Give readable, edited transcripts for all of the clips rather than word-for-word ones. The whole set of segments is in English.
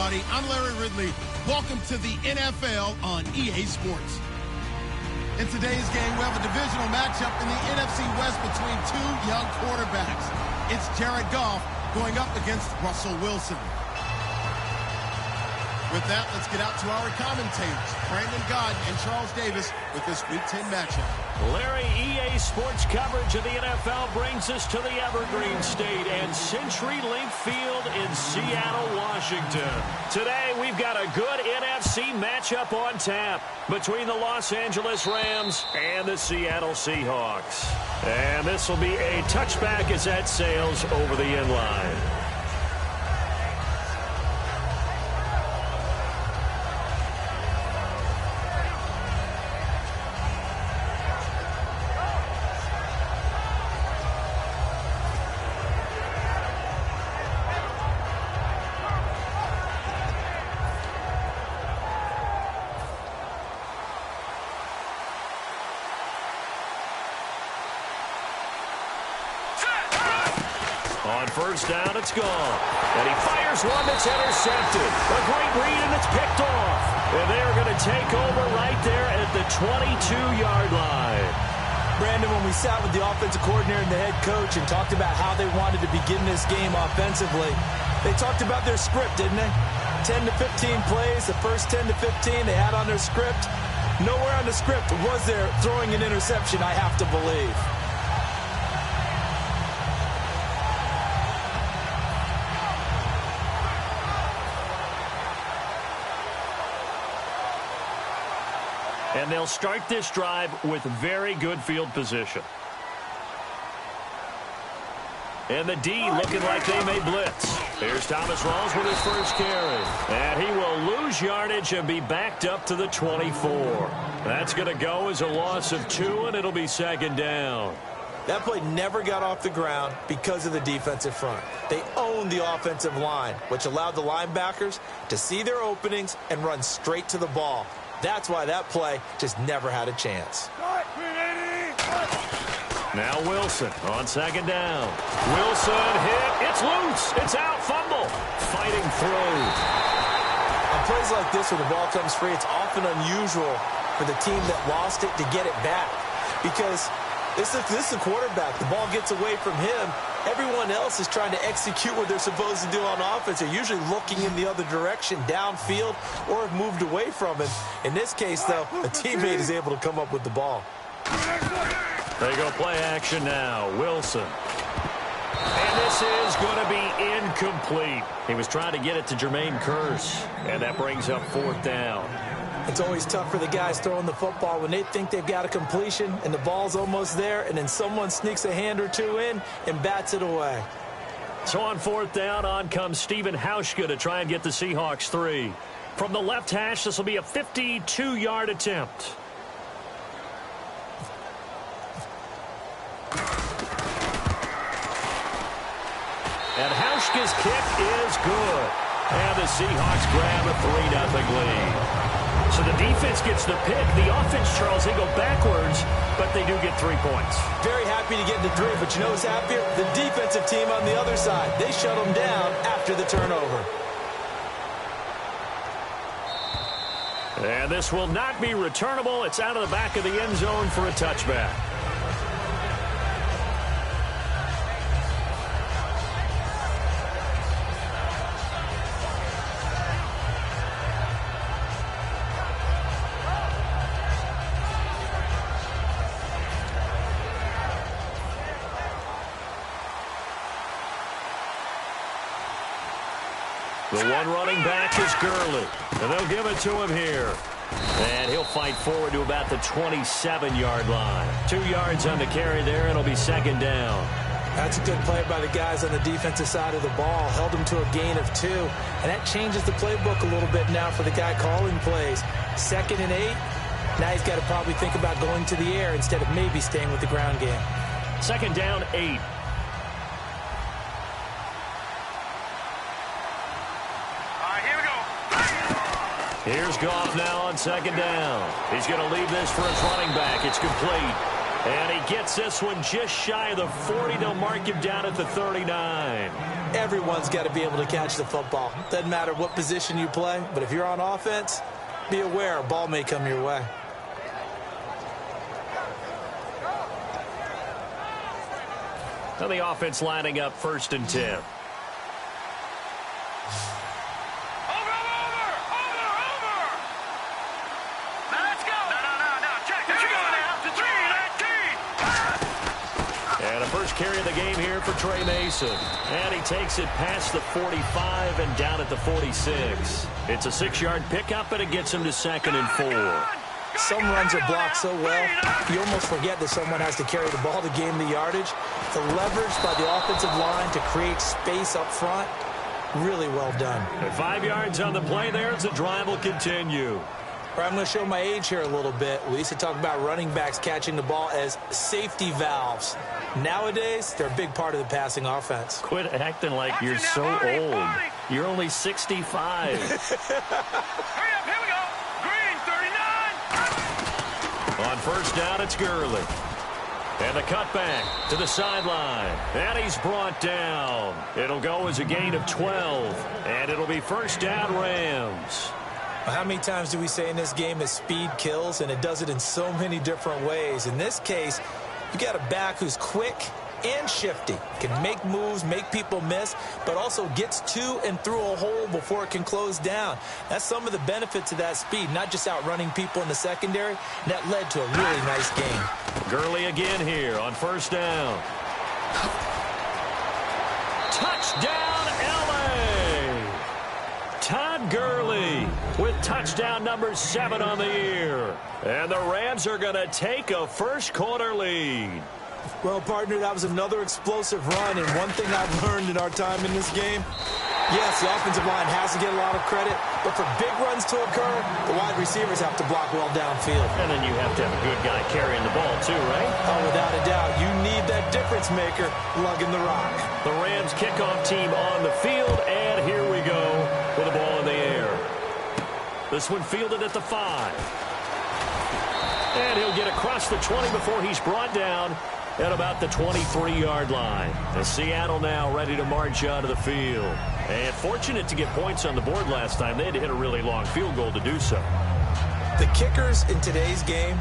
everybody. I'm Larry Ridley. Welcome to the NFL on EA Sports. In today's game, we have a divisional matchup in the NFC West between two young quarterbacks. It's Jared Goff going up against Russell Wilson. With that, let's get out to our commentators, Brandon Godden and Charles Davis, with this Week 10 matchup. Larry, EA Sports coverage of the NFL brings us to the Evergreen State and CenturyLink Field in Seattle, Washington. Today, we've got a good NFC matchup on tap between the Los Angeles Rams and the Seattle Seahawks. And this will be a touchback as that sails over the end line. On first down, it's gone. And he fires one that's intercepted. A great read, and it's picked off. And they're going to take over right there at the 22-yard line. Brandon, when we sat with the offensive coordinator and the head coach and talked about how they wanted to begin this game offensively, they talked about their script, didn't they? 10 to 15 plays, the first 10 to 15 they had on their script. Nowhere on the script was there throwing an interception, I have to believe. And they'll start this drive with very good field position. And the D looking like they may blitz. Here's Thomas Rawls with his first carry. And he will lose yardage and be backed up to the 24. That's going to go as a loss of 2, and it'll be second down. That play never got off the ground because of the defensive front. They owned the offensive line, which allowed the linebackers to see their openings and run straight to the ball. That's why that play just never had a chance. Now Wilson on second down. Wilson hit. It's loose. It's out. Fumble. Fighting through. On plays like this where the ball comes free, it's often unusual for the team that lost it to get it back. Because this is a quarterback. The ball gets away from him. Everyone else is trying to execute what they're supposed to do on offense. They're usually looking in the other direction, downfield, or have moved away from him. In this case, though, a teammate is able to come up with the ball. They go play action now. Wilson. And this is going to be incomplete. He was trying to get it to Jermaine Kearse, and that brings up fourth down. It's always tough for the guys throwing the football when they think they've got a completion and the ball's almost there, and then someone sneaks a hand or two in and bats it away. So on fourth down, on comes Stephen Hauschka to try and get the Seahawks 3. From the left hash, this will be a 52-yard attempt. And Hauschka's kick is good. And the Seahawks grab a 3-0 lead. So the defense gets the pick. The offense, Charles, they go backwards, but they do get 3 points. Very happy to get the 3, but you know who's happier? The defensive team on the other side. They shut them down after the turnover. And this will not be returnable. It's out of the back of the end zone for a touchback. The one running back is Gurley, and they'll give it to him here. And he'll fight forward to about the 27-yard line. 2 yards on the carry there, and it'll be second down. That's a good play by the guys on the defensive side of the ball. Held him to a gain of 2, and that changes the playbook a little bit now for the guy calling plays. 2nd and 8. Now he's got to probably think about going to the air instead of maybe staying with the ground game. Second down, 8. Here's Goff now on second down. He's going to leave this for his running back. It's complete. And he gets this one just shy of the 40. They'll mark him down at the 39. Everyone's got to be able to catch the football. Doesn't matter what position you play, but if you're on offense, be aware a ball may come your way. Now the offense lining up 1st and 10. Carry of the game here for Trey Mason. And he takes it past the 45 and down at the 46. It's a 6-yard pickup, and it gets him to 2nd and 4. Some runs are blocked so well, you almost forget that someone has to carry the ball to gain the yardage. The leverage by the offensive line to create space up front, really well done. And 5 yards on the play there as the drive will continue. I'm going to show my age here a little bit. We used to talk about running backs catching the ball as safety valves. Nowadays, they're a big part of the passing offense. Quit acting like you're so old. You're only 65. Hurry up, here we go. Green, 39. On 1st down, it's Gurley. And the cutback to the sideline. And he's brought down. It'll go as a gain of 12. And it'll be 1st down, Rams. How many times do we say in this game that speed kills, and it does it in so many different ways? In this case, you got a back who's quick and shifty, can make moves, make people miss, but also gets to and through a hole before it can close down. That's some of the benefits of that speed, not just outrunning people in the secondary. And that led to a really nice game. Gurley again here on 1st down. Touchdown, L.A. Todd Gurley with touchdown number 7 on the year. And the Rams are going to take a first-quarter lead. Well, partner, that was another explosive run, and one thing I've learned in our time in this game, yes, the offensive line has to get a lot of credit, but for big runs to occur, the wide receivers have to block well downfield. And then you have to have a good guy carrying the ball, too, right? Oh, without a doubt. You need that difference maker lugging the rock. The Rams kickoff team on the field, and here we go with the ball in the air. This one fielded at the 5. And he'll get across the 20 before he's brought down at about the 23-yard line. And Seattle now ready to march out of the field. And fortunate to get points on the board last time. They had to hit a really long field goal to do so. The kickers in today's game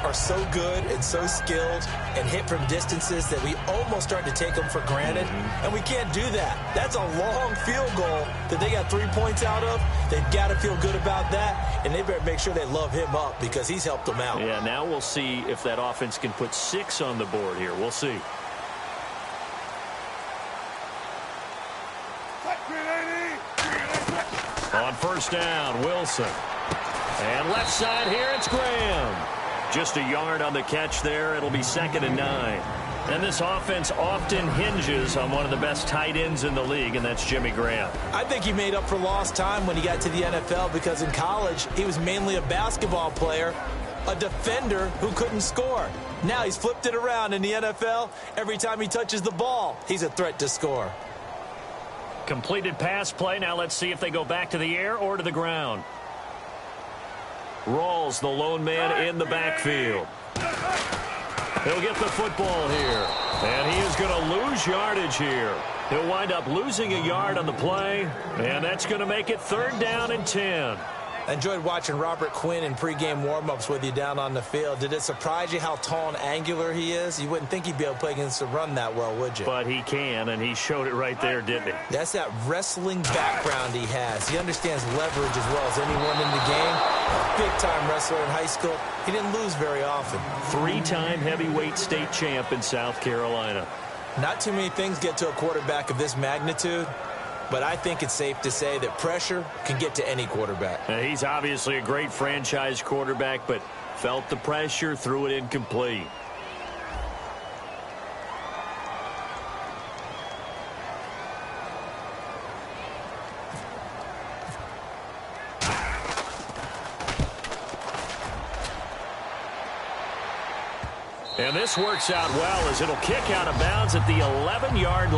are so good and so skilled and hit from distances that we almost start to take them for granted. And we can't do that. That's a long field goal that they got 3 points out of. They've got to feel good about that, and they better make sure they love him up because he's helped them out. Yeah, now we'll see if that offense can put 6 on the board here. We'll see. On 1st down, Wilson. And left side here, it's Graham. Just a yard on the catch there. It'll be 2nd and 9. And this offense often hinges on one of the best tight ends in the league, and that's Jimmy Graham. I think he made up for lost time when he got to the NFL because in college, he was mainly a basketball player, a defender who couldn't score. Now he's flipped it around in the NFL. Every time he touches the ball, he's a threat to score. Completed pass play. Now let's see if they go back to the air or to the ground. Rawls, the lone man in the backfield. He'll get the football here. And he is going to lose yardage here. He'll wind up losing a yard on the play. And that's going to make it 3rd down and 10. I enjoyed watching Robert Quinn in pregame warm-ups with you down on the field. Did it surprise you how tall and angular he is? You wouldn't think he'd be able to play against the run that well, would you? But he can, and he showed it right there, didn't he? That's that wrestling background he has. He understands leverage as well as anyone in the game. Big-time wrestler in high school. He didn't lose very often. 3-time heavyweight state champ in South Carolina. Not too many things get to a quarterback of this magnitude. But I think it's safe to say that pressure can get to any quarterback. He's obviously a great franchise quarterback, but felt the pressure, threw it incomplete. And this works out well as it'll kick out of bounds at the 11-yard line.